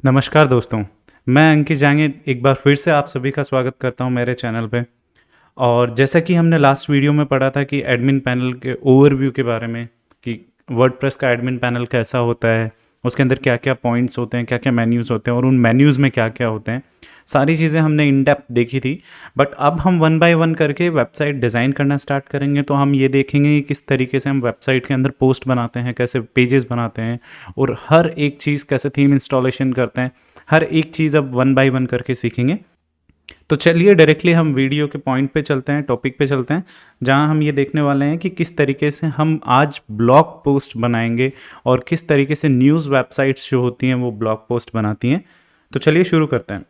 नमस्कार दोस्तों, मैं अंकित जांगे एक बार फिर से आप सभी का स्वागत करता हूं मेरे चैनल पे। और जैसा कि हमने लास्ट वीडियो में पढ़ा था कि एडमिन पैनल के ओवरव्यू के बारे में कि वर्डप्रेस का एडमिन पैनल कैसा होता है, उसके अंदर क्या-क्या पॉइंट्स होते हैं, क्या-क्या मेन्यूज़ होते हैं और उन मेन्यूज़ में क्या-क्या होते हैं, सारी चीज़ें हमने इन डेप्थ देखी थी। बट अब हम वन बाय वन करके वेबसाइट डिज़ाइन करना स्टार्ट करेंगे, तो हम ये देखेंगे कि किस तरीके से हम वेबसाइट के अंदर पोस्ट बनाते हैं, कैसे पेजेस बनाते हैं और हर एक चीज़ कैसे थीम इंस्टॉलेशन करते हैं, हर एक चीज़ अब वन बाय वन करके सीखेंगे। तो चलिए डायरेक्टली हम वीडियो के पॉइंट पे चलते हैं, टॉपिक पे चलते हैं, जहाँ हम ये देखने वाले हैं कि किस तरीके से हम आज ब्लॉग पोस्ट बनाएंगे और किस तरीके से न्यूज़ वेबसाइट्स जो होती हैं वो ब्लॉग पोस्ट बनाती हैं। तो चलिए शुरू करते हैं।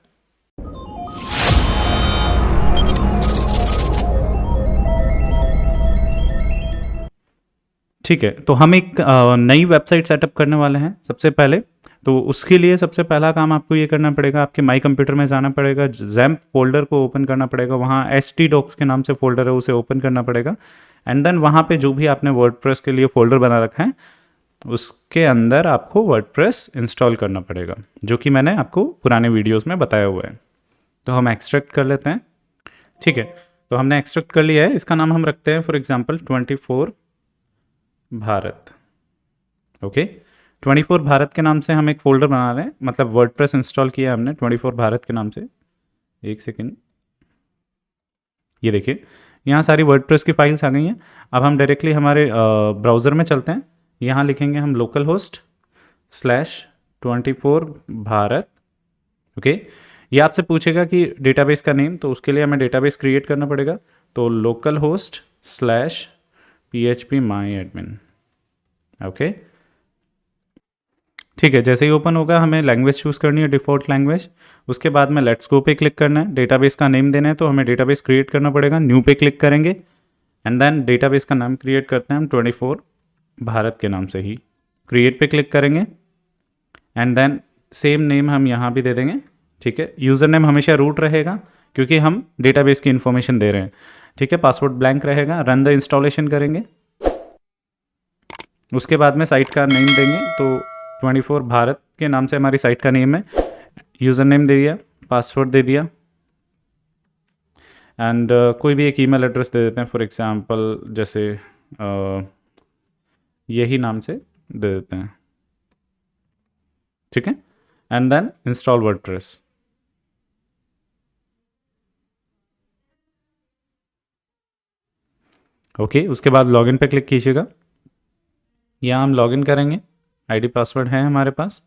ठीक है, तो हम एक नई वेबसाइट सेटअप करने वाले हैं सबसे पहले। तो उसके लिए सबसे पहला काम आपको ये करना पड़ेगा, आपके माई कंप्यूटर में जाना पड़ेगा, जैम्प फोल्डर को ओपन करना पड़ेगा, वहाँ htdocs के नाम से फोल्डर है, उसे ओपन करना पड़ेगा। एंड देन वहाँ पे जो भी आपने वर्डप्रेस के लिए फोल्डर बना रखा है उसके अंदर आपको वर्डप्रेस इंस्टॉल करना पड़ेगा, जो कि मैंने आपको पुराने वीडियोज़ में बताया हुआ है। तो हम एक्सट्रैक्ट कर लेते हैं। ठीक है, तो हमने एक्सट्रैक्ट कर लिया है, इसका नाम हम रखते हैं for example 24 Bharat. Okay, 24 Bharat के नाम से हम एक फ़ोल्डर बना रहे हैं, मतलब वर्डप्रेस इंस्टॉल किया है हमने 24 भारत के नाम से। एक सेकेंड, ये देखिए यहाँ सारी वर्डप्रेस की फाइल्स आ गई हैं। अब हम डायरेक्टली हमारे ब्राउज़र में चलते हैं। यहाँ लिखेंगे हम लोकल होस्ट /24 भारत। ओके, ये आपसे पूछेगा कि डेटाबेस का नेम, तो उसके लिए हमें डेटाबेस क्रिएट करना पड़ेगा। तो local host /php my admin। Okay, ठीक है, जैसे ही ओपन होगा हमें लैंग्वेज चूज़ करनी है, डिफ़ॉल्ट लैंग्वेज। उसके बाद में लेट्स गो पे क्लिक करना है। डेटाबेस का नेम देना है, तो हमें डेटाबेस क्रिएट करना पड़ेगा, न्यू पे क्लिक करेंगे। एंड देन डेटाबेस का नाम क्रिएट करते हैं हम 24 भारत के नाम से ही, क्रिएट पे क्लिक करेंगे। एंड देन सेम नेम हम यहाँ भी दे देंगे। ठीक है, यूज़र नेम हमेशा रूट रहेगा क्योंकि हम डेटाबेस की इन्फॉर्मेशन दे रहे हैं। ठीक है, पासवर्ड ब्लैंक रहेगा। रन द इंस्टॉलेशन करेंगे। उसके बाद में साइट का नेम देंगे, तो 24 भारत के नाम से हमारी साइट का नेम है। यूज़र नेम दे दिया, पासवर्ड दे दिया। एंड कोई भी एक ईमेल एड्रेस दे देते हैं, फॉर एग्जांपल जैसे यही नाम से दे देते हैं। ठीक है, and then install WordPress. Okay, उसके बाद लॉगिन पे क्लिक कीजिएगा। यहाँ हम लॉगिन करेंगे, आईडी पासवर्ड है हमारे पास।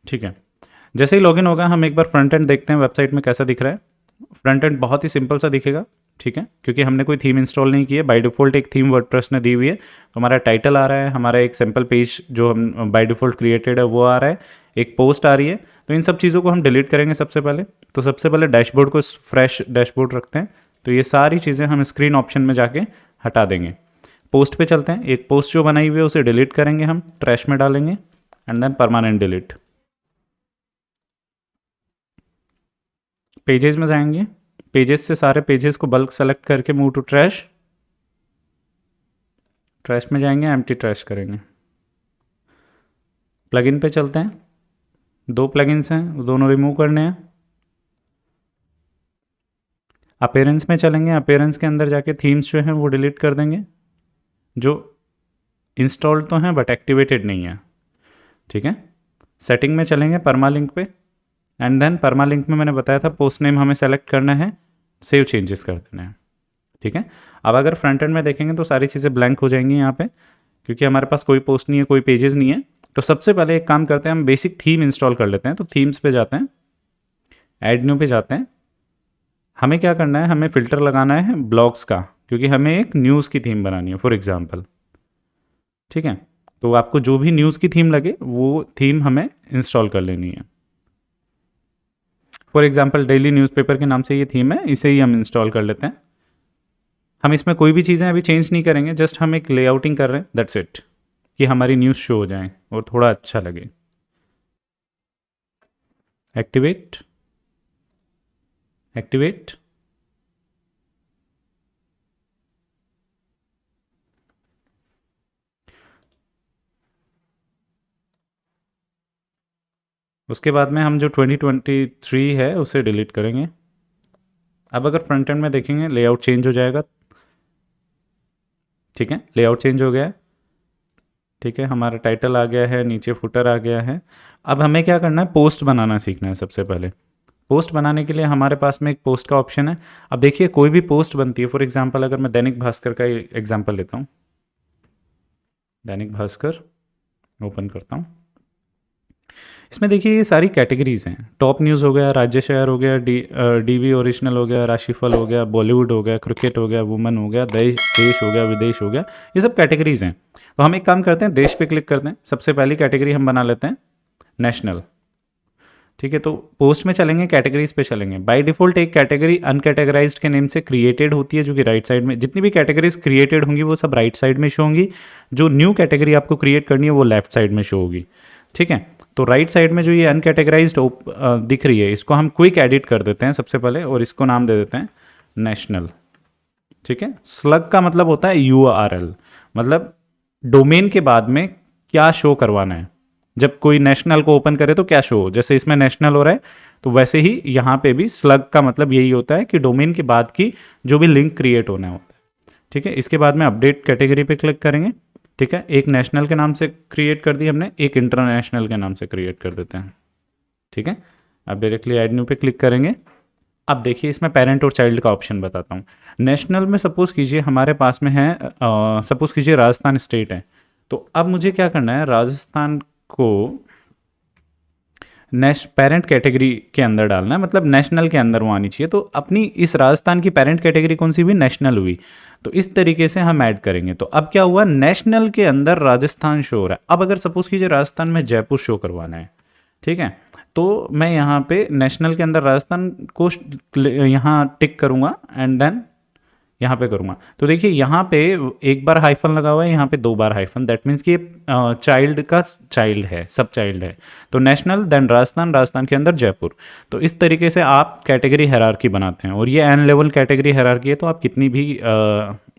ठीक है, जैसे ही लॉगिन होगा हम एक बार फ्रंट एंड देखते हैं वेबसाइट में कैसा दिख रहा है। फ्रंट एंड बहुत ही सिंपल सा दिखेगा। ठीक है, क्योंकि हमने कोई थीम इंस्टॉल नहीं की है, बाय डिफ़ॉल्ट एक थीम वर्डप्रेस ने दी हुई है। तो हमारा टाइटल आ रहा है, हमारा एक सिंपल पेज जो हम बाय डिफ़ॉल्ट क्रिएटेड है वो आ रहा है, एक पोस्ट आ रही है। तो इन सब चीज़ों को हम डिलीट करेंगे सबसे पहले। तो सबसे पहले डैशबोर्ड को फ्रेश डैशबोर्ड रखते हैं। तो ये सारी चीज़ें हम स्क्रीन ऑप्शन में जाके हटा देंगे। पोस्ट पे चलते हैं। एक पोस्ट जो बनाई हुई है उसे डिलीट करेंगे, हम ट्रैश में डालेंगे। And then permanent delete. Pages में जाएंगे, पेजेस से सारे पेजेस को बल्क सेलेक्ट करके मूव टू ट्रैश। ट्रैश में जाएंगे, एम्प्टी ट्रैश करेंगे। प्लगइन पे चलते हैं। दो प्लगइन्स हैं, वो दोनों रिमूव करने हैं। अपेरेंस में चलेंगे, अपेरेंस के अंदर जाके थीम्स जो हैं वो डिलीट कर देंगे, जो इंस्टॉल्ड तो हैं बट एक्टिवेटेड नहीं है। ठीक है, सेटिंग में चलेंगे, परमालिंक पे। एंड देन परमालिंक में मैंने बताया था पोस्ट नेम हमें सेलेक्ट करना है, सेव चेंजेस कर देना है। ठीक है, अब अगर फ्रंट एंड में देखेंगे तो सारी चीज़ें ब्लैंक हो जाएंगी यहाँ पे, क्योंकि हमारे पास कोई पोस्ट नहीं है, कोई पेजेस नहीं है। तो सबसे पहले एक काम करते हैं, हम बेसिक थीम इंस्टॉल कर लेते हैं। तो थीम्स पे जाते हैं, ऐड न्यू पे जाते हैं। हमें क्या करना है, हमें फ़िल्टर लगाना है ब्लॉग्स का, क्योंकि हमें एक न्यूज़ की थीम बनानी है फॉर एग्जाम्पल। ठीक है, तो आपको जो भी न्यूज़ की थीम लगे वो थीम हमें इंस्टॉल कर लेनी है। फॉर एग्जाम्पल डेली न्यूज़पेपर के नाम से ये थीम है, इसे ही हम इंस्टॉल कर लेते हैं। हम इसमें कोई भी चीज़ें अभी चेंज नहीं करेंगे, जस्ट हम एक लेआउटिंग कर रहे हैं, दैट्स इट, कि हमारी न्यूज़ शो हो जाए और थोड़ा अच्छा लगे। Activate, activate. उसके बाद में हम जो 2023 है उसे डिलीट करेंगे। अब अगर फ्रंट एंड में देखेंगे लेआउट चेंज हो जाएगा। ठीक है, लेआउट चेंज हो गया है। ठीक है, हमारा टाइटल आ गया है, नीचे फुटर आ गया है। अब हमें क्या करना है, पोस्ट बनाना सीखना है सबसे पहले। पोस्ट बनाने के लिए हमारे पास में एक पोस्ट का ऑप्शन है। अब देखिए कोई भी पोस्ट बनती है, फॉर एग्जांपल अगर मैं दैनिक भास्कर का एग्जांपल लेता हूँ, दैनिक भास्कर ओपन करता हूँ। इसमें देखिए ये सारी कैटेगरीज हैं। टॉप न्यूज़ हो गया, राज्य शहर हो गया, डीवी ओरिजिनल हो गया, राशिफल हो गया, बॉलीवुड हो गया, क्रिकेट हो गया, वुमेन हो गया, देश हो गया, विदेश हो गया, ये सब कैटेगरीज हैं। तो हम एक काम करते हैं, देश पे क्लिक करते हैं। सबसे पहली कैटेगरी हम बना लेते हैं नेशनल। ठीक है, तो पोस्ट में चलेंगे, कैटेगरीज पे चलेंगे। बाय डिफॉल्ट एक कैटेगरी अनकैटेगराइज्ड के नेम से क्रिएटेड होती है, जो कि राइट साइड में, जितनी भी कैटेगरीज क्रिएटेड होंगी वो सब राइट साइड में शो होंगी। जो न्यू कैटेगरी आपको क्रिएट करनी है वो लेफ्ट साइड में शो होगी। ठीक है, तो राइट साइड में जो ये अनकैटेगराइज्ड दिख रही है, इसको हम क्विक एडिट कर देते हैं सबसे पहले, और इसको नाम दे देते हैं नेशनल। ठीक है, स्लग का मतलब होता है URL, मतलब डोमेन के बाद में क्या शो करवाना है। जब कोई नेशनल को ओपन करे तो क्या शो हो, जैसे इसमें नेशनल हो रहा है, तो वैसे ही यहाँ पे भी स्लग का मतलब यही होता है कि डोमेन के बाद की जो भी लिंक क्रिएट होना होता है। ठीक है, इसके बाद में अपडेट कैटेगरी पे क्लिक करेंगे। ठीक है, एक नेशनल के नाम से क्रिएट कर दी हमने, एक इंटरनेशनल के नाम से क्रिएट कर देते हैं। ठीक है, अब डायरेक्टली ऐड न्यू पे क्लिक करेंगे। अब देखिए इसमें पेरेंट और चाइल्ड का ऑप्शन बताता हूँ। नेशनल में सपोज कीजिए हमारे पास में है, सपोज कीजिए राजस्थान स्टेट है, तो अब मुझे क्या करना है, राजस्थान को पेरेंट कैटेगरी के अंदर डालना है, मतलब नेशनल के अंदर वो आनी चाहिए। तो अपनी इस राजस्थान की पेरेंट कैटेगरी कौन सी हुई, नेशनल हुई। तो इस तरीके से हम ऐड करेंगे। तो अब क्या हुआ, नेशनल के अंदर राजस्थान शो हो रहा है। अब अगर सपोज कीजिए राजस्थान में जयपुर शो करवाना है, ठीक है, तो मैं यहाँ पे नेशनल के अंदर राजस्थान को यहाँ टिक करूँगा एंड देन यहाँ पे करूँगा। तो देखिए यहाँ पे एक बार हाइफन लगा हुआ है, यहाँ पे 2 बार हाइफन, दैट मीन्स कि चाइल्ड का चाइल्ड है, सब चाइल्ड है। तो नेशनल देन राजस्थान, राजस्थान के अंदर जयपुर। तो इस तरीके से आप कैटेगरी हायरार्की बनाते हैं, और ये एन लेवल कैटेगरी हायरार्की है, तो आप कितनी भी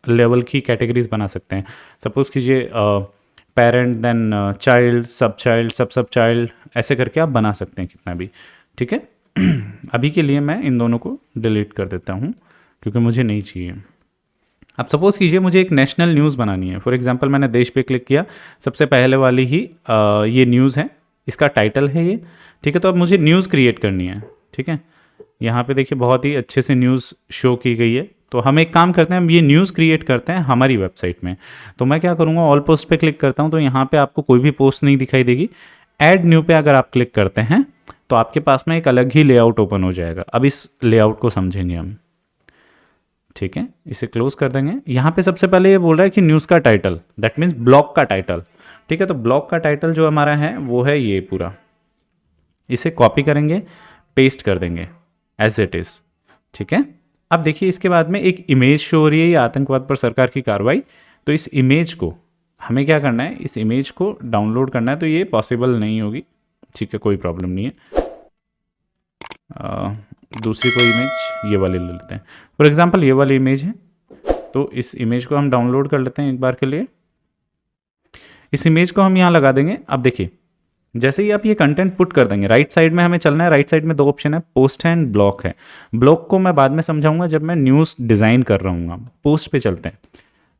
लेवल की कैटेगरीज बना सकते हैं। सपोज कीजिए पेरेंट देन चाइल्ड, सब चाइल्ड, ऐसे करके आप बना सकते हैं कितना भी। ठीक है, अभी के लिए मैं इन दोनों को डिलीट कर देता हूँ क्योंकि मुझे नहीं चाहिए। अब सपोज़ कीजिए मुझे एक नेशनल न्यूज़ बनानी है। फॉर एग्जांपल मैंने देश पे क्लिक किया, सबसे पहले वाली ही ये न्यूज़ है, इसका टाइटल है ये। ठीक है, तो अब मुझे न्यूज़ क्रिएट करनी है। ठीक है, यहाँ पे देखिए बहुत ही अच्छे से न्यूज़ शो की गई है। तो हम एक काम करते हैं, हम ये न्यूज़ क्रिएट करते हैं हमारी वेबसाइट में। तो मैं क्या करूँगा, ऑल पोस्ट पे क्लिक करता हूँ, तो यहाँ पे आपको कोई भी पोस्ट नहीं दिखाई देगी। ऐड न्यू पे अगर आप क्लिक करते हैं तो आपके पास में एक अलग ही लेआउट ओपन हो जाएगा। अब इस लेआउट को समझेंगे हम। ठीक है, इसे क्लोज कर देंगे। यहाँ पे सबसे पहले ये बोल रहा है कि न्यूज़ का टाइटल, दैट मीन्स ब्लॉग का टाइटल। ठीक है, तो ब्लॉग का टाइटल जो हमारा है वो है ये पूरा। इसे कॉपी करेंगे, पेस्ट कर देंगे एज इट इज़। ठीक है, अब देखिए इसके बाद में एक इमेज शो हो रही है, ये आतंकवाद पर सरकार की कार्रवाई। तो इस इमेज को हमें क्या करना है, इस इमेज को डाउनलोड करना है। तो ये पॉसिबल नहीं होगी, ठीक है, कोई प्रॉब्लम नहीं है। दूसरी कोई इमेज ये वाली ले लेते हैं। फॉर एग्जांपल ये वाली इमेज है, तो इस इमेज को हम डाउनलोड कर लेते हैं एक बार के लिए। इस इमेज को हम यहाँ लगा देंगे। अब देखिए जैसे ही आप ये कंटेंट पुट कर देंगे, राइट साइड में हमें चलना है। राइट साइड में 2 ऑप्शन है, पोस्ट है एंड ब्लॉक है। ब्लॉक को मैं बाद में समझाऊंगा जब मैं न्यूज़ डिज़ाइन कर रहा हूँ। पोस्ट पे चलते हैं।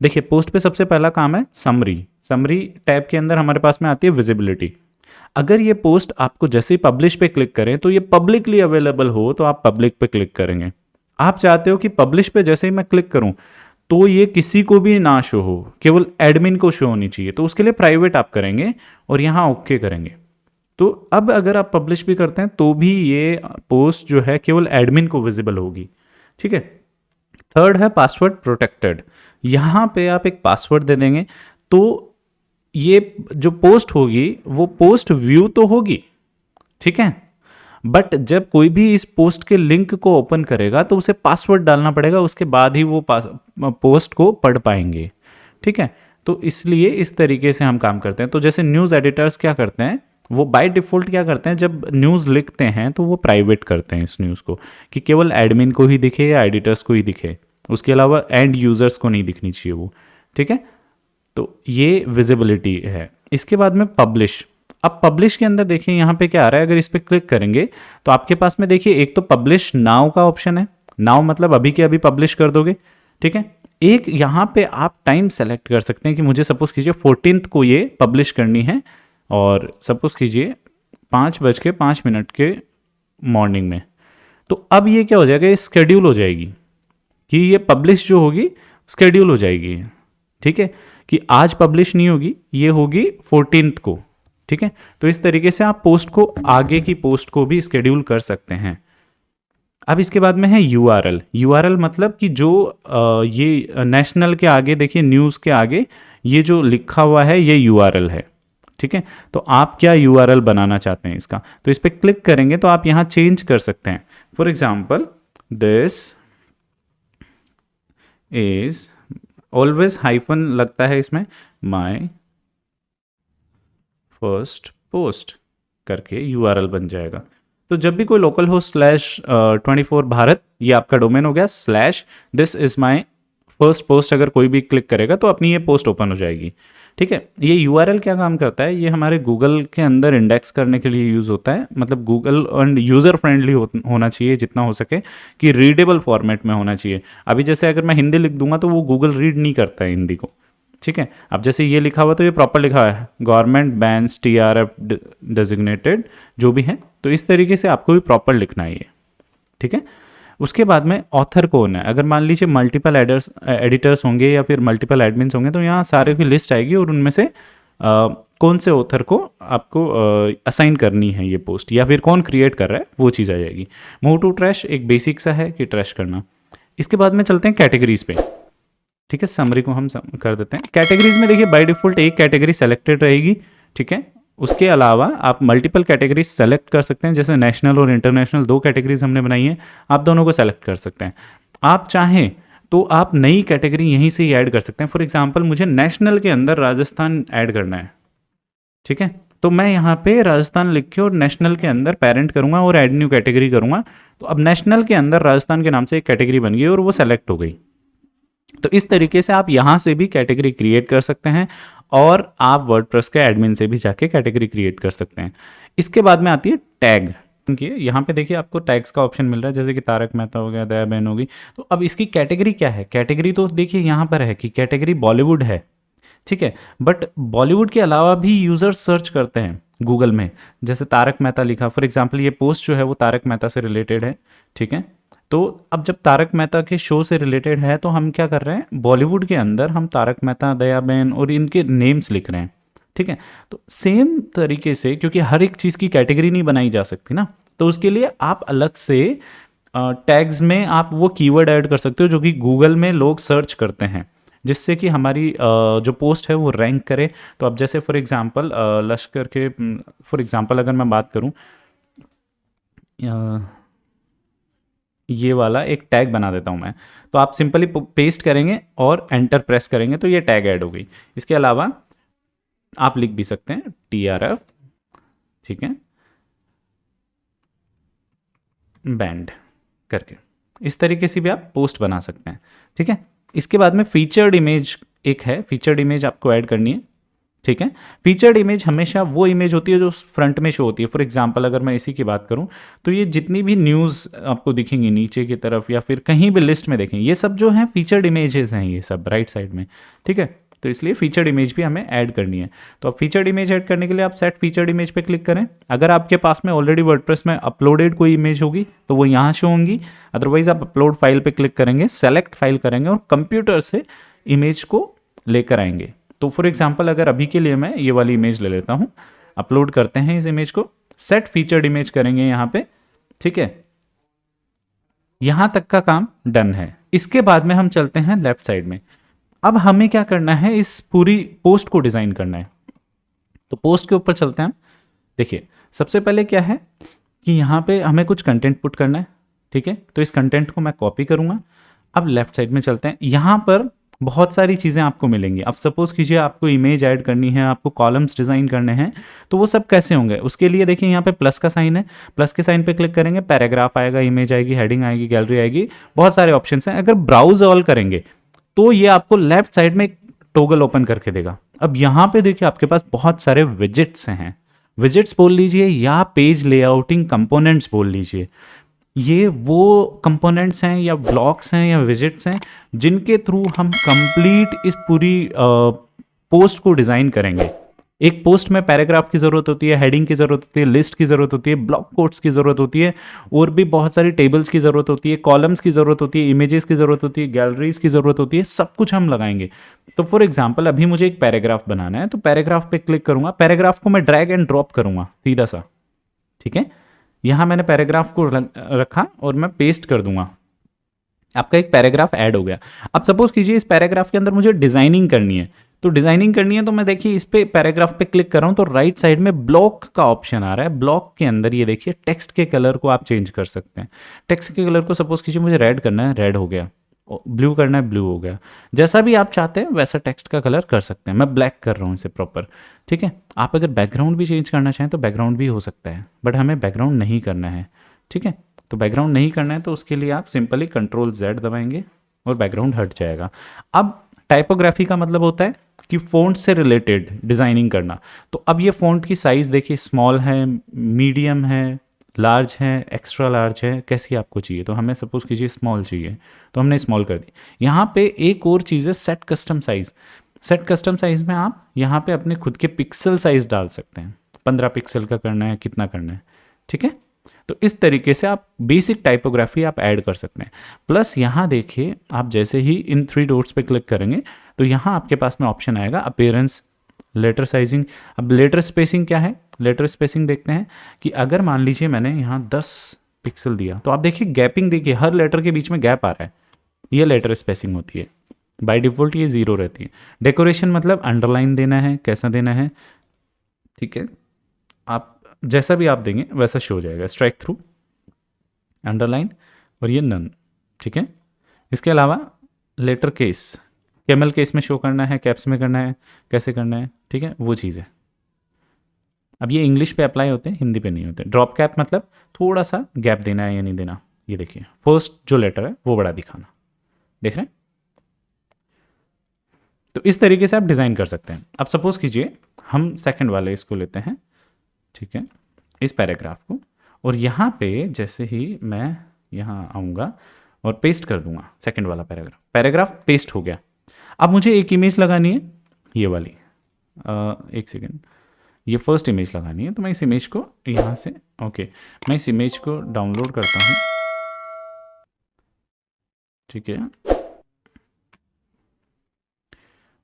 देखिए पोस्ट पे सबसे पहला काम है समरी। समरी टैब के अंदर हमारे पास में आती है विजिबिलिटी। अगर ये पोस्ट आपको जैसे ही पब्लिश पे क्लिक करें तो ये पब्लिकली अवेलेबल हो, तो आप पब्लिक पे क्लिक करेंगे। आप चाहते हो कि पब्लिश पे जैसे ही मैं क्लिक करूं तो ये किसी को भी ना शो हो, केवल एडमिन को शो होनी चाहिए, तो उसके लिए प्राइवेट आप करेंगे और यहाँ ओके करेंगे। तो अब अगर आप पब्लिश भी करते हैं तो भी ये पोस्ट जो है केवल एडमिन को विजिबल होगी। ठीक है, थर्ड है पासवर्ड प्रोटेक्टेड। यहाँ पे आप एक पासवर्ड दे देंगे तो ये जो पोस्ट होगी वो पोस्ट व्यू तो होगी, ठीक है, बट जब कोई भी इस पोस्ट के लिंक को ओपन करेगा तो उसे पासवर्ड डालना पड़ेगा, उसके बाद ही वो पोस्ट को पढ़ पाएंगे। ठीक है, तो इसलिए इस तरीके से हम काम करते हैं। तो जैसे न्यूज़ एडिटर्स क्या करते हैं, वो बाय डिफ़ॉल्ट क्या करते हैं, जब न्यूज़ लिखते हैं तो वो प्राइवेट करते हैं इस न्यूज़ को, कि केवल एडमिन को ही दिखे या एडिटर्स को ही दिखे, उसके अलावा एंड यूज़र्स को नहीं दिखनी चाहिए वो। ठीक है, तो ये विजिबिलिटी है। इसके बाद में पब्लिश। अब पब्लिश के अंदर देखिए यहाँ पे क्या आ रहा है, अगर इस पर क्लिक करेंगे तो आपके पास में देखिए एक तो पब्लिश नाउ का ऑप्शन है, नाउ मतलब अभी के अभी पब्लिश कर दोगे, ठीक है। एक यहाँ पे आप टाइम सेलेक्ट कर सकते हैं कि मुझे सपोज कीजिए 14th को ये पब्लिश करनी है, और सपोज कीजिए 5:05 के मॉर्निंग में। तो अब ये क्या हो जाएगा, ये स्केड्यूल हो जाएगी कि ये पब्लिश जो होगी स्केड्यूल हो जाएगी, ठीक है, कि आज पब्लिश नहीं होगी, ये होगी 14th को, ठीक है। तो इस तरीके से आप पोस्ट को, आगे की पोस्ट को भी स्केड्यूल कर सकते हैं। अब इसके बाद में है यूआरएल। यूआरएल मतलब कि जो ये नेशनल के आगे देखिए, न्यूज़ के आगे ये जो लिखा हुआ है ये यूआरएल है, ठीक है। तो आप क्या यूआरएल बनाना चाहते हैं इसका, तो इस पर क्लिक करेंगे तो आप यहाँ चेंज कर सकते हैं। For example this is, always hyphen लगता है इसमें, माय फर्स्ट पोस्ट करके यूआरएल बन जाएगा। तो जब भी कोई लोकल हो /24 भारत, ये आपका डोमेन हो गया, /this is my first post, अगर कोई भी क्लिक करेगा तो अपनी ये पोस्ट ओपन हो जाएगी, ठीक है। ये यूआरएल क्या काम करता है, ये हमारे गूगल के अंदर इंडेक्स करने के लिए यूज़ होता है, मतलब गूगल एंड यूज़र फ्रेंडली होना चाहिए जितना हो सके, कि रीडेबल फॉर्मेट में होना चाहिए। अभी जैसे अगर मैं हिंदी लिख दूंगा तो वो गूगल रीड नहीं करता है हिंदी को, ठीक है। अब जैसे ये लिखा हुआ तो ये प्रॉपर लिखा है, गवर्नमेंट बैन्स TRF डेजिग्नेटेड जो भी है, तो इस तरीके से आपको भी प्रॉपर लिखना है ये, ठीक है। उसके बाद में ऑथर कौन है, अगर मान लीजिए मल्टीपल एडिटर्स होंगे या फिर मल्टीपल एडमिन्स होंगे, तो यहाँ सारे की लिस्ट आएगी और उनमें से कौन से ऑथर को आपको असाइन करनी है ये पोस्ट, या फिर कौन क्रिएट कर रहा है वो चीज़ आ जाएगी। मूव टू ट्रैश एक बेसिक सा है कि ट्रैश करना। इसके बाद में चलते हैं कैटेगरीज पे, ठीक है। समरी को हम कर देते हैं। कैटेगरीज में देखिए बाय डिफॉल्ट एक कैटेगरी सेलेक्टेड रहेगी, ठीक है। उसके अलावा आप मल्टीपल कैटेगरीज सेलेक्ट कर सकते हैं, जैसे नेशनल और इंटरनेशनल 2 कैटेगरीज हमने बनाई है, आप दोनों को सेलेक्ट कर सकते हैं। आप चाहें तो आप नई कैटेगरी यहीं से ही ऐड कर सकते हैं। फॉर एग्जांपल मुझे नेशनल के अंदर राजस्थान ऐड करना है, ठीक है, तो मैं यहाँ पे राजस्थान लिख के और नेशनल के अंदर पेरेंट करूँगा और ऐड न्यू कैटेगरी करूँगा, तो अब नेशनल के अंदर राजस्थान के नाम से एक कैटेगरी बन गई और वो सेलेक्ट हो गई। तो इस तरीके से आप यहाँ से भी कैटेगरी क्रिएट कर सकते हैं, और आप वर्डप्रेस के एडमिन से भी जाके कैटेगरी क्रिएट कर सकते हैं। इसके बाद में आती है टैग, क्योंकि यहाँ पे देखिए आपको टैग्स का ऑप्शन मिल रहा है, जैसे कि तारक मेहता हो गया, दया बहन होगी। तो अब इसकी कैटेगरी क्या है, कैटेगरी तो देखिए यहाँ पर है कि कैटेगरी बॉलीवुड है, ठीक है, बट बॉलीवुड के अलावा भी यूज़र सर्च करते हैं गूगल में, जैसे तारक मेहता लिखा, फॉर एग्जाम्पल ये पोस्ट जो है वो तारक मेहता से रिलेटेड है, ठीक है। तो अब जब तारक मेहता के शो से रिलेटेड है तो हम क्या कर रहे हैं, बॉलीवुड के अंदर हम तारक मेहता, दया बहन और इनके नेम्स लिख रहे हैं, ठीक है। तो सेम तरीके से, क्योंकि हर एक चीज़ की कैटेगरी नहीं बनाई जा सकती ना, तो उसके लिए आप अलग से टैग्स में आप वो कीवर्ड ऐड कर सकते हो जो कि गूगल में लोग सर्च करते हैं, जिससे कि हमारी जो पोस्ट है वो रैंक करे। तो अब जैसे फॉर एग्जांपल लश्कर के, फॉर एग्जांपल अगर मैं बात करूं, ये वाला एक टैग बना देता हूं मैं, तो आप सिंपली पेस्ट करेंगे और एंटर प्रेस करेंगे तो ये टैग ऐड हो गई। इसके अलावा आप लिख भी सकते हैं TRF, ठीक है, बैंड करके, इस तरीके से भी आप पोस्ट बना सकते हैं, ठीक है। इसके बाद में फीचर्ड इमेज एक है, फीचर्ड इमेज आपको ऐड करनी है, ठीक है। फीचर्ड इमेज हमेशा वो इमेज होती है जो फ्रंट में शो होती है। फॉर एग्जांपल अगर मैं इसी की बात करूं तो ये जितनी भी न्यूज़ आपको दिखेंगी नीचे की तरफ या फिर कहीं भी लिस्ट में देखें, ये सब जो हैं फीचर्ड इमेजेस हैं, ये सब राइट साइड में, ठीक है। तो इसलिए फीचर्ड इमेज भी हमें ऐड करनी है। तो अब फीचर्ड इमेज ऐड करने के लिए आप सेट फीचर्ड इमेज पे क्लिक करें। अगर आपके पास में ऑलरेडी वर्डप्रेस में अपलोडेड कोई इमेज होगी तो वो यहाँ शो होंगी, अदरवाइज आप अपलोड फाइल पे क्लिक करेंगे, सेलेक्ट फाइल करेंगे और कंप्यूटर से इमेज को लेकर आएंगे। तो फॉर एग्जांपल अगर अभी के लिए मैं ये वाली इमेज ले लेता हूँ, अपलोड करते हैं इस इमेज को, सेट फीचर्ड इमेज करेंगे यहाँ पे, ठीक है। यहाँ तक का काम डन है। इसके बाद में हम चलते हैं लेफ्ट साइड में। अब हमें क्या करना है, इस पूरी पोस्ट को डिज़ाइन करना है। तो पोस्ट के ऊपर चलते हैं। देखिए सबसे पहले क्या है कि यहाँ पे हमें कुछ कंटेंट पुट करना है, ठीक है। तो इस कंटेंट को मैं कॉपी करूँगा। अब लेफ्ट साइड में चलते हैं। यहाँ पर बहुत सारी चीज़ें आपको मिलेंगी। अब सपोज़ कीजिए आपको इमेज ऐड करनी है, आपको कॉलम्स डिज़ाइन करने हैं, तो वो सब कैसे होंगे उसके लिए देखिए यहाँ पे प्लस का साइन है, प्लस के साइन पे क्लिक करेंगे, पैराग्राफ आएगा, इमेज आएगी, हेडिंग आएगी, गैलरी आएगी, बहुत सारे ऑप्शंस हैं। अगर ब्राउज ऑल करेंगे तो ये आपको लेफ्ट साइड में एक टोगल ओपन करके देगा। अब यहाँ पे देखिए आपके पास बहुत सारे विजेट्स हैं, विजेट्स बोल लीजिए या पेज लेआउटिंग कंपोनेंट्स बोल लीजिए, ये वो कंपोनेंट्स हैं या ब्लॉक्स हैं या विजेट्स हैं जिनके थ्रू हम कंप्लीट इस पूरी पोस्ट को डिज़ाइन करेंगे। एक पोस्ट में पैराग्राफ की ज़रूरत होती है, हेडिंग की ज़रूरत होती है, लिस्ट की ज़रूरत होती है, ब्लॉक कोट्स की ज़रूरत होती है, और भी बहुत सारी टेबल्स की ज़रूरत होती है, कॉलम्स की ज़रूरत होती है, इमेजेस की ज़रूरत होती है, गैलरीज की ज़रूरत होती है, सब कुछ हम लगाएंगे। तो फॉर एग्जाम्पल अभी मुझे एक पैराग्राफ बनाना है, तो पैराग्राफ पे क्लिक करूंगा, पैराग्राफ को मैं ड्रैग एंड ड्रॉप करूंगा सीधा सा, ठीक है। यहाँ मैंने पैराग्राफ को रखा और मैं पेस्ट कर दूंगा, आपका एक पैराग्राफ ऐड हो गया। अब सपोज कीजिए इस पैराग्राफ के अंदर मुझे डिजाइनिंग करनी है, तो डिजाइनिंग करनी है तो मैं देखिए इस पे पैराग्राफ पे क्लिक कर रहा हूं, तो राइट साइड में ब्लॉक का ऑप्शन आ रहा है। ब्लॉक के अंदर ये देखिए टेक्स्ट के कलर को आप चेंज कर सकते हैं। टेक्स्ट के कलर को सपोज कीजिए मुझे रेड करना है, रेड हो गया, ब्लू करना है, ब्लू हो गया। जैसा भी आप चाहते हैं वैसा टेक्स्ट का कलर कर सकते हैं। मैं ब्लैक कर रहा हूँ इसे प्रॉपर, ठीक है। आप अगर बैकग्राउंड भी चेंज करना चाहें तो बैकग्राउंड भी हो सकता है, बट हमें बैकग्राउंड नहीं करना है, ठीक है। तो बैकग्राउंड नहीं करना है तो उसके लिए आप सिंपली Ctrl+Z दबाएंगे और बैकग्राउंड हट जाएगा। अब टाइपोग्राफी का मतलब होता है कि फ़ॉन्ट से रिलेटेड डिज़ाइनिंग करना। तो अब ये फ़ॉन्ट की साइज़ देखिए, स्मॉल है, मीडियम है, लार्ज है, एक्स्ट्रा लार्ज है, कैसी आपको चाहिए। तो हमें सपोज कीजिए स्मॉल चाहिए, तो हमने स्मॉल कर दी। यहाँ पे एक और चीज़ है set custom size. Set custom size में आप यहाँ पे अपने खुद के पिक्सल साइज़ डाल सकते हैं, 15 पिक्सल का करना है, कितना करना है, ठीक है। तो इस तरीके से आप बेसिक टाइपोग्राफी आप ऐड कर सकते हैं। प्लस यहाँ देखिए आप जैसे ही इन 3 डॉट्स पे क्लिक करेंगे तो यहाँ आपके पास में ऑप्शन आएगा अपीयरेंस, लेटर साइजिंग। अब लेटर स्पेसिंग क्या है, लेटर स्पेसिंग देखते हैं कि अगर मान लीजिए मैंने यहाँ 10 पिक्सल दिया तो आप देखिए गैपिंग, देखिए हर लेटर के बीच में गैप आ रहा है, ये लेटर स्पेसिंग होती है। बाय डिफ़ॉल्ट ये 0 रहती है। डेकोरेशन मतलब अंडरलाइन देना है, कैसा देना है, ठीक है। आप जैसा भी आप देंगे वैसा शो हो जाएगा, स्ट्राइक थ्रू, अंडरलाइन और ये नन, ठीक है। इसके अलावा लेटर केस, कैमल केस में शो करना है, कैप्स में करना है, कैसे करना है, ठीक है, वो चीज़ है। अब ये इंग्लिश पे अप्लाई होते हैं, हिंदी पे नहीं होते। ड्रॉप कैप मतलब थोड़ा सा गैप देना है या नहीं देना। ये देखिए फर्स्ट जो लेटर है वो बड़ा दिखाना, देख रहे हैं। तो इस तरीके से आप डिज़ाइन कर सकते हैं। अब सपोज कीजिए हम सेकंड वाले इसको लेते हैं, ठीक है, इस पैराग्राफ को, और यहाँ पे जैसे ही मैं यहाँ आऊँगा और पेस्ट कर दूंगा सेकंड वाला पैराग्राफ, पैराग्राफ पेस्ट हो गया। अब मुझे एक इमेज लगानी है, ये वाली, एक सेकेंड, ये फर्स्ट इमेज लगानी है। तो मैं इस इमेज को यहाँ से, ओके, मैं इस इमेज को डाउनलोड करता हूँ, ठीक है,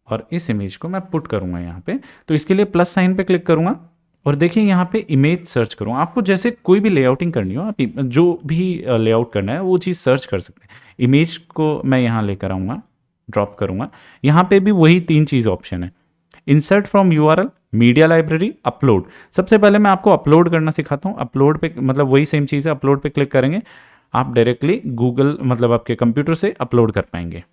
और इस इमेज को मैं पुट करूँगा यहाँ पे। तो इसके लिए प्लस साइन पे क्लिक करूँगा और देखिए यहाँ पे इमेज सर्च करूँगा। आपको जैसे कोई भी लेआउटिंग करनी हो, आप जो भी लेआउट करना है वो चीज़ सर्च कर सकते हैं। इमेज को मैं यहाँ लेकर आऊँगा, ड्रॉप करूँगा। यहाँ पे भी वही 3 चीज़ ऑप्शन है, insert from URL, media library, upload. सबसे पहले मैं आपको अपलोड करना सिखाता हूँ। अपलोड पे मतलब वही सेम चीज़ है, अपलोड पे क्लिक करेंगे आप डायरेक्टली गूगल मतलब आपके कंप्यूटर से अपलोड कर पाएंगे,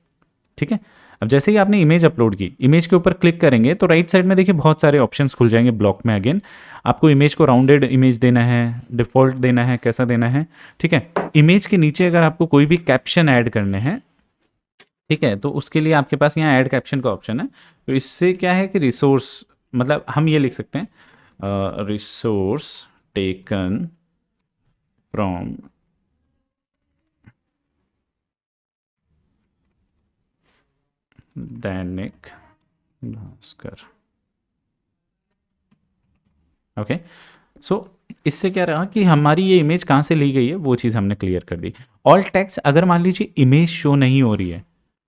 ठीक है। अब जैसे ही आपने इमेज अपलोड की, इमेज के ऊपर क्लिक करेंगे तो राइट साइड में देखिए बहुत सारे ऑप्शंस खुल जाएंगे ब्लॉक में। अगेन आपको इमेज को राउंडेड इमेज देना है, डिफ़ॉल्ट देना है, कैसा देना है, ठीक है। इमेज के नीचे अगर आपको कोई भी कैप्शन ऐड करने हैं, ठीक है, तो उसके लिए आपके पास यहाँ ऐड कैप्शन का ऑप्शन है। तो इससे क्या है कि रिसोर्स मतलब हम ये लिख सकते हैं, resource taken from Dainik Bhaskar, okay. सो इससे क्या रहा कि हमारी ये इमेज कहाँ से ली गई है वो चीज़ हमने क्लियर कर दी। ऑल टेक्स्ट, अगर मान लीजिए इमेज शो नहीं हो रही है,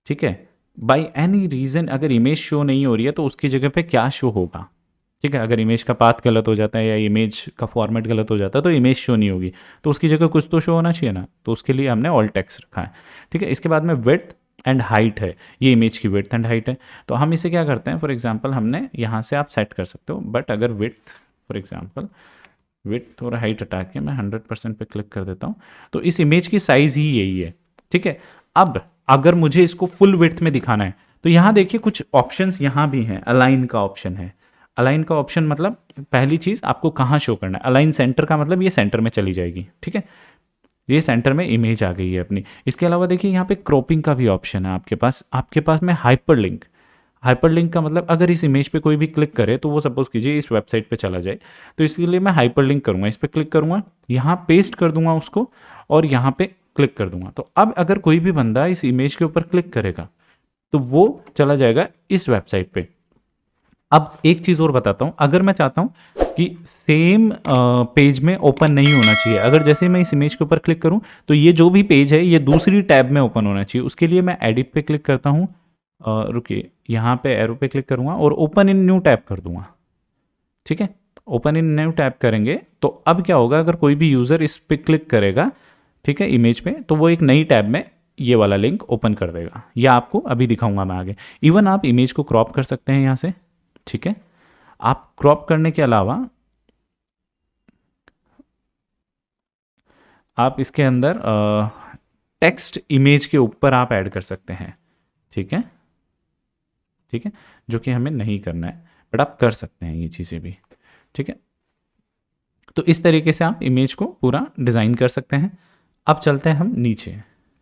ठीक है, बाय एनी रीज़न अगर इमेज शो नहीं हो रही है तो उसकी जगह पे क्या शो होगा, ठीक है। अगर इमेज का पाथ गलत हो जाता है या इमेज का फॉर्मेट गलत हो जाता है तो इमेज शो नहीं होगी, तो उसकी जगह कुछ तो शो होना चाहिए ना। तो उसके लिए हमने ऑल टेक्स्ट रखा है, ठीक है। इसके बाद में विड्थ एंड हाइट है, ये इमेज की विड्थ एंड हाइट है। तो हम इसे क्या करते हैं, फॉर एग्जांपल हमने यहाँ से आप सेट कर सकते हो, बट अगर विड्थ फॉर एग्जांपल विड्थ और हाइट हटा के मैं 100% पे क्लिक कर देता हूँ तो इस इमेज की साइज़ ही यही है, ठीक है। अब अगर मुझे इसको फुल विड्थ में दिखाना है तो यहाँ देखिए कुछ ऑप्शंस यहाँ भी हैं। अलाइन का ऑप्शन है, अलाइन का ऑप्शन मतलब पहली चीज़ आपको कहाँ शो करना है। अलाइन सेंटर का मतलब ये सेंटर में चली जाएगी, ठीक है, ये सेंटर में इमेज आ गई है अपनी। इसके अलावा देखिए यहाँ पे क्रॉपिंग का भी ऑप्शन है आपके पास में हाइपर लिंक। हाइपरलिंक का मतलब अगर इस इमेज पे कोई भी क्लिक करे तो वो सपोज कीजिए इस वेबसाइट पे चला जाए, तो इसके लिए मैं हाइपरलिंक करूँगा, इस पर क्लिक करूँगा, यहाँ पेस्ट कर दूंगा उसको और यहाँ पे क्लिक कर दूंगा। तो अब अगर कोई भी बंदा इस इमेज के ऊपर क्लिक करेगा तो वो चला जाएगा इस वेबसाइट पे। अब एक चीज़ और बताता हूँ, अगर मैं चाहता हूँ कि सेम पेज में ओपन नहीं होना चाहिए, अगर जैसे मैं इस इमेज के ऊपर क्लिक करूँ तो ये जो भी पेज है ये दूसरी टैब में ओपन होना चाहिए, उसके लिए मैं एडिट पे क्लिक करता हूँ, रुकिए यहाँ पे एरो पे क्लिक करूँगा और ओपन इन न्यू टैब कर दूंगा। ठीक है, ओपन इन न्यू टैब करेंगे तो अब क्या होगा, अगर कोई भी यूज़र इस पे क्लिक करेगा, ठीक है, इमेज पे, तो वो एक नई टैब में ये वाला लिंक ओपन कर देगा। या आपको अभी दिखाऊंगा मैं आगे। इवन आप इमेज को क्रॉप कर सकते हैं यहाँ से। ठीक है, आप क्रॉप करने के अलावा आप इसके अंदर टेक्स्ट इमेज के ऊपर आप ऐड कर सकते हैं। ठीक है, ठीक है, जो कि हमें नहीं करना है, बट आप कर सकते हैं ये चीज़ें भी। ठीक है, तो इस तरीके से आप इमेज को पूरा डिज़ाइन कर सकते हैं। अब चलते हैं हम नीचे।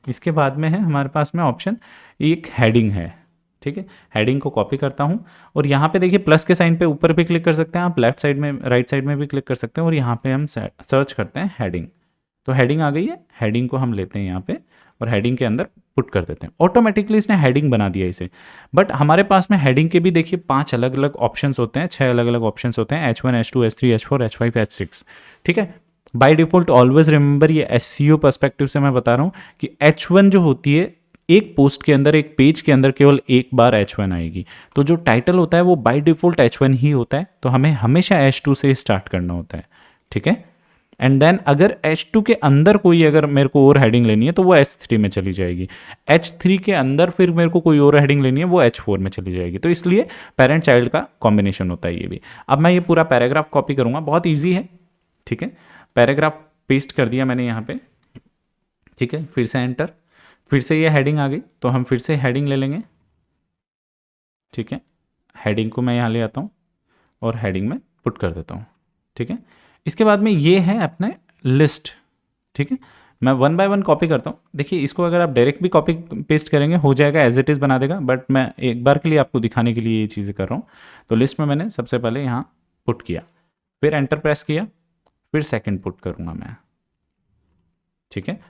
इसके बाद में है हमारे पास में ऑप्शन, एक हेडिंग है। ठीक है, हेडिंग को कॉपी करता हूँ और यहाँ पे देखिए प्लस के साइन पे ऊपर भी क्लिक कर सकते हैं आप, लेफ्ट साइड में राइट साइड में भी क्लिक कर सकते हैं और यहाँ पे हम सर्च करते हैं हेडिंग। तो हेडिंग आ गई है, हेडिंग को हम लेते हैं यहाँ पे और हेडिंग के अंदर पुट कर देते हैं। ऑटोमेटिकली इसने हेडिंग बना दिया इसे। बट हमारे पास में हेडिंग के भी देखिए 5 अलग अलग ऑप्शंस होते हैं, 6 अलग अलग ऑप्शंस होते हैं, H1 H2 H3 H4 H5 H6। ठीक है, बाय डिफॉल्ट ऑलवेज रिमेंबर, ये SEO पर्सपेक्टिव से मैं बता रहा हूँ कि H1 जो होती है, एक पोस्ट के अंदर, एक पेज के अंदर केवल एक बार H1 आएगी। तो जो टाइटल होता है वो बाय डिफॉल्ट H1 ही होता है, तो हमें हमेशा H2 से स्टार्ट करना होता है। ठीक है, एंड देन अगर H2 के अंदर कोई, अगर मेरे को और हेडिंग लेनी है तो वो H3 में चली जाएगी। H3 के अंदर फिर मेरे को कोई और हेडिंग लेनी है, वो H4 में चली जाएगी। तो इसलिए पेरेंट चाइल्ड का कॉम्बिनेशन होता है ये भी। अब मैं ये पूरा पैराग्राफ कॉपी करूँगा, बहुत ईजी है। ठीक है, पैराग्राफ पेस्ट कर दिया मैंने यहाँ पे। ठीक है, फिर से एंटर, फिर से ये हेडिंग आ गई तो हम फिर से हेडिंग ले लेंगे। ठीक है, हेडिंग को मैं यहाँ ले आता हूँ और हेडिंग में पुट कर देता हूँ। ठीक है, इसके बाद में ये है अपने लिस्ट। ठीक है, मैं 1 बाय 1 कॉपी करता हूँ। देखिए इसको अगर आप डायरेक्ट भी कॉपी पेस्ट करेंगे हो जाएगा, एज इट इज़ बना देगा, बट मैं एक बार के लिए आपको दिखाने के लिए ये चीज़ें कर रहा हूँ। तो लिस्ट में मैंने सबसे पहले यहाँ पुट किया, फिर एंटर प्रेस किया, फिर सेकंड पुट करूँगा मैं। ठीक है,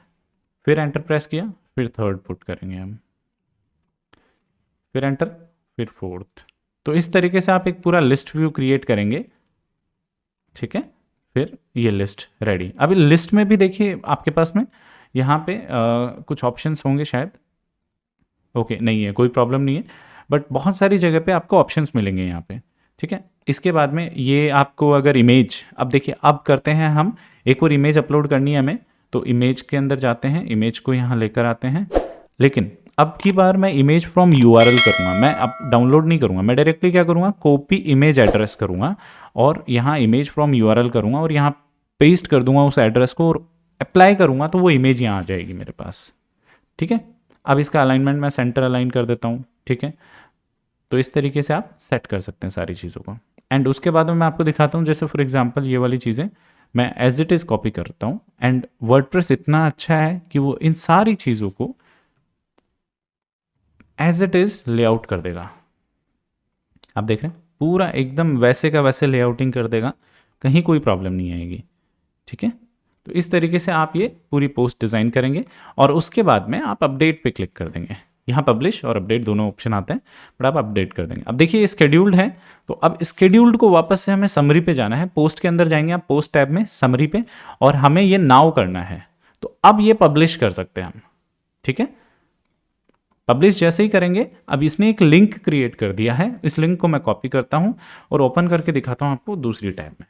फिर एंटर प्रेस किया, फिर थर्ड पुट करेंगे हम, फिर एंटर, फिर फोर्थ। तो इस तरीके से आप एक पूरा लिस्ट व्यू क्रिएट करेंगे। ठीक है, फिर ये लिस्ट रेडी। अभी लिस्ट में भी देखिए आपके पास में यहाँ पे कुछ ऑप्शंस होंगे शायद। ओके, नहीं है, कोई प्रॉब्लम नहीं है, बट बहुत सारी जगह पे आपको ऑप्शंस मिलेंगे यहाँ पे। ठीक है, इसके बाद में ये आपको अगर इमेज, अब देखिए अब करते हैं हम, एक और इमेज अपलोड करनी है हमें, तो इमेज के अंदर जाते हैं, इमेज को यहाँ लेकर आते हैं। लेकिन अब की बार मैं इमेज फ्रॉम URL करूँगा, मैं अब डाउनलोड नहीं करूँगा, मैं डायरेक्टली क्या करूँगा, कॉपी इमेज एड्रेस करूँगा और यहाँ इमेज फ्रॉम URL करूँगा और यहाँ पेस्ट कर दूंगा उस एड्रेस को और अप्लाई करूँगा तो वो इमेज यहाँ आ जाएगी मेरे पास। ठीक है, अब इसका अलाइनमेंट मैं सेंटर अलाइन कर देता हूँ। ठीक है, तो इस तरीके से आप सेट कर सकते हैं सारी चीज़ों को। एंड उसके बाद में मैं आपको दिखाता हूँ, जैसे फॉर एग्जांपल ये वाली चीज़ें मैं एज इट इज़ कॉपी करता हूँ एंड वर्डप्रेस इतना अच्छा है कि वो इन सारी चीज़ों को एज इट इज़ लेआउट कर देगा। आप देख रहे हैं पूरा एकदम वैसे का वैसे लेआउटिंग कर देगा, कहीं कोई प्रॉब्लम नहीं आएगी। ठीक है, तो इस तरीके से आप ये पूरी पोस्ट डिज़ाइन करेंगे और उसके बाद में आप अपडेट पे क्लिक कर देंगे। यहाँ पब्लिश और अपडेट दोनों ऑप्शन आते हैं, बट आप अपडेट कर देंगे। अब देखिए ये स्केड्यूल्ड है, तो अब स्केड्यूल्ड को वापस से हमें समरी पे जाना है। पोस्ट के अंदर जाएंगे आप, पोस्ट टैब में समरी पे, और हमें ये नाउ करना है। तो अब ये पब्लिश कर सकते हैं हम। ठीक है, पब्लिश जैसे ही करेंगे, अब इसने एक लिंक क्रिएट कर दिया है, इस लिंक को मैं कॉपी करता हूँ और ओपन करके दिखाता हूँ आपको दूसरी टैब में।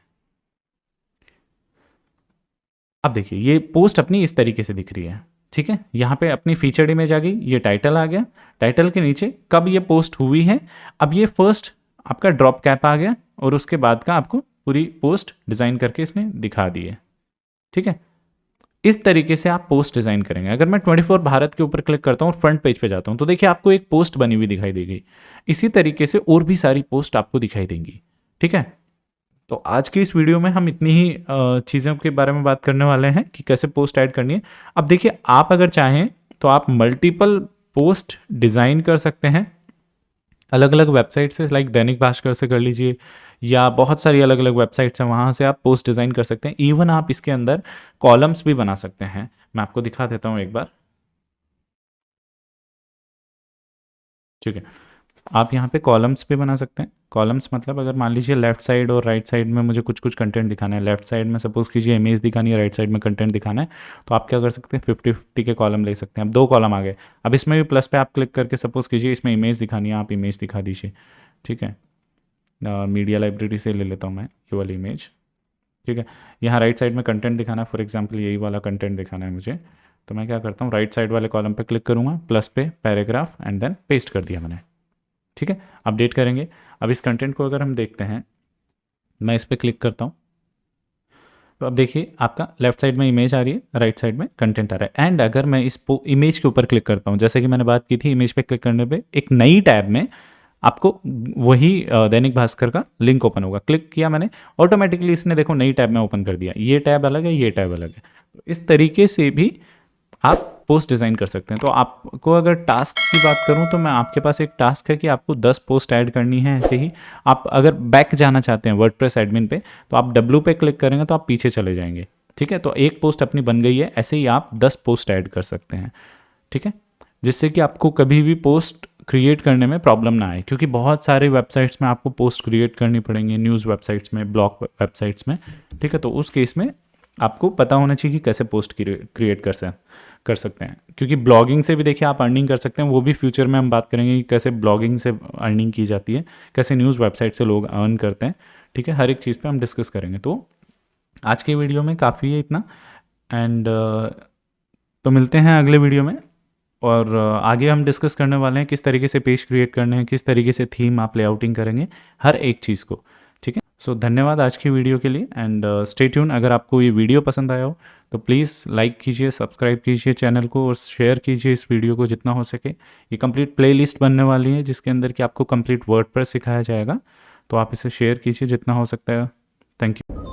अब देखिए ये पोस्ट अपनी इस तरीके से दिख रही है। ठीक है, यहाँ पे अपनी फीचर्ड इमेज आ गई, ये टाइटल आ गया, टाइटल के नीचे कब ये पोस्ट हुई है, अब ये फर्स्ट आपका ड्रॉप कैप आ गया और उसके बाद का आपको पूरी पोस्ट डिज़ाइन करके इसने दिखा दी है। ठीक है, इस तरीके से आप पोस्ट डिज़ाइन करेंगे। अगर मैं 24 भारत के ऊपर क्लिक करता हूँ और फ्रंट पेज पे जाता हूँ तो देखिए आपको एक पोस्ट बनी हुई दिखाई देगी। इसी तरीके से और भी सारी पोस्ट आपको दिखाई देंगी। ठीक है, तो आज की इस वीडियो में हम इतनी ही चीज़ों के बारे में बात करने वाले हैं कि कैसे पोस्ट ऐड करनी है। अब देखिए आप अगर चाहें तो आप मल्टीपल पोस्ट डिज़ाइन कर सकते हैं अलग अलग वेबसाइट से, लाइक दैनिक भास्कर से कर लीजिए, या बहुत सारी अलग अलग वेबसाइट्स हैं, वहाँ से आप पोस्ट डिज़ाइन कर सकते हैं। इवन आप इसके अंदर कॉलम्स भी बना सकते हैं। मैं आपको दिखा देता हूँ एक बार, ठीक है। आप यहाँ पे कॉलम्स भी बना सकते हैं। कॉलम्स मतलब अगर मान लीजिए लेफ्ट साइड और राइट साइड में मुझे कुछ कुछ कंटेंट दिखाना है, लेफ्ट साइड में सपोज कीजिए इमेज दिखानी है, राइट साइड में कंटेंट दिखाना है, तो आप क्या कर सकते हैं, 50-50 के कॉलम ले सकते हैं। अब 2 कॉलम आ गए। अब इसमें भी प्लस पे आप क्लिक करके सपोज कीजिए इसमें इमेज दिखानी है, आप इमेज दिखा दीजिए, ठीक है। मीडिया लाइब्रेरी से ले लेता हूँ मैं ये वाली इमेज, ठीक है। यहाँ राइट साइड में कंटेंट दिखाना है, फॉर एग्जाम्पल यही वाला कंटेंट दिखाना है मुझे, तो मैं क्या करता हूँ, राइट साइड वाले कॉलम पे क्लिक करूँगा, प्लस पे पैराग्राफ, एंड देन पेस्ट कर दिया मैंने, ठीक है। अपडेट करेंगे। अब इस कंटेंट को अगर हम देखते हैं, मैं इस पर क्लिक करता हूँ, तो अब देखिए आपका लेफ्ट साइड में इमेज आ रही है, राइट साइड में कंटेंट आ रहा है। एंड अगर मैं इस इमेज के ऊपर क्लिक करता हूँ, जैसे कि मैंने बात की थी, इमेज पे क्लिक करने पे एक नई टैब में आपको वही दैनिक भास्कर का लिंक ओपन होगा। क्लिक किया मैंने, ऑटोमेटिकली इसने देखो नई टैब में ओपन कर दिया। ये टैब अलग है, ये टैब अलग है। तो इस तरीके से भी आप पोस्ट डिज़ाइन कर सकते हैं। तो आपको अगर टास्क की बात करूं, तो मैं आपके पास एक टास्क है कि आपको 10 पोस्ट ऐड करनी है। ऐसे ही आप अगर बैक जाना चाहते हैं वर्डप्रेस एडमिन पे, तो आप W पे क्लिक करेंगे तो आप पीछे चले जाएंगे, ठीक है। तो एक पोस्ट अपनी बन गई है, ऐसे ही आप 10 पोस्ट ऐड कर सकते हैं, ठीक है, जिससे कि आपको कभी भी पोस्ट क्रिएट करने में प्रॉब्लम ना आए। क्योंकि बहुत सारे वेबसाइट्स में आपको पोस्ट क्रिएट करनी पड़ेंगी, न्यूज़ वेबसाइट्स में, ब्लॉग वेबसाइट्स में, ठीक है। तो उस केस में आपको पता होना चाहिए कि कैसे पोस्ट क्रिएट कर सकते हैं। क्योंकि ब्लॉगिंग से भी देखिए आप अर्निंग कर सकते हैं, वो भी फ्यूचर में हम बात करेंगे कि कैसे ब्लॉगिंग से अर्निंग की जाती है, कैसे न्यूज़ वेबसाइट से लोग अर्न करते हैं, ठीक है। हर एक चीज़ पे हम डिस्कस करेंगे। तो आज के वीडियो में काफ़ी है इतना, एंड तो मिलते हैं अगले वीडियो में। और आगे हम डिस्कस करने वाले हैं किस तरीके से पेज क्रिएट करने हैं, किस तरीके से थीम आप लेआउटिंग करेंगे, हर एक चीज़ को, ठीक है। सो धन्यवाद आज की वीडियो के लिए, एंड स्टे ट्यून। अगर आपको ये वीडियो पसंद आया हो तो प्लीज़ लाइक कीजिए, सब्सक्राइब कीजिए चैनल को, और शेयर कीजिए इस वीडियो को जितना हो सके। ये कंप्लीट प्लेलिस्ट बनने वाली है जिसके अंदर कि आपको कंप्लीट वर्डप्रेस सिखाया जाएगा, तो आप इसे शेयर कीजिए जितना हो सकता है। Thank you.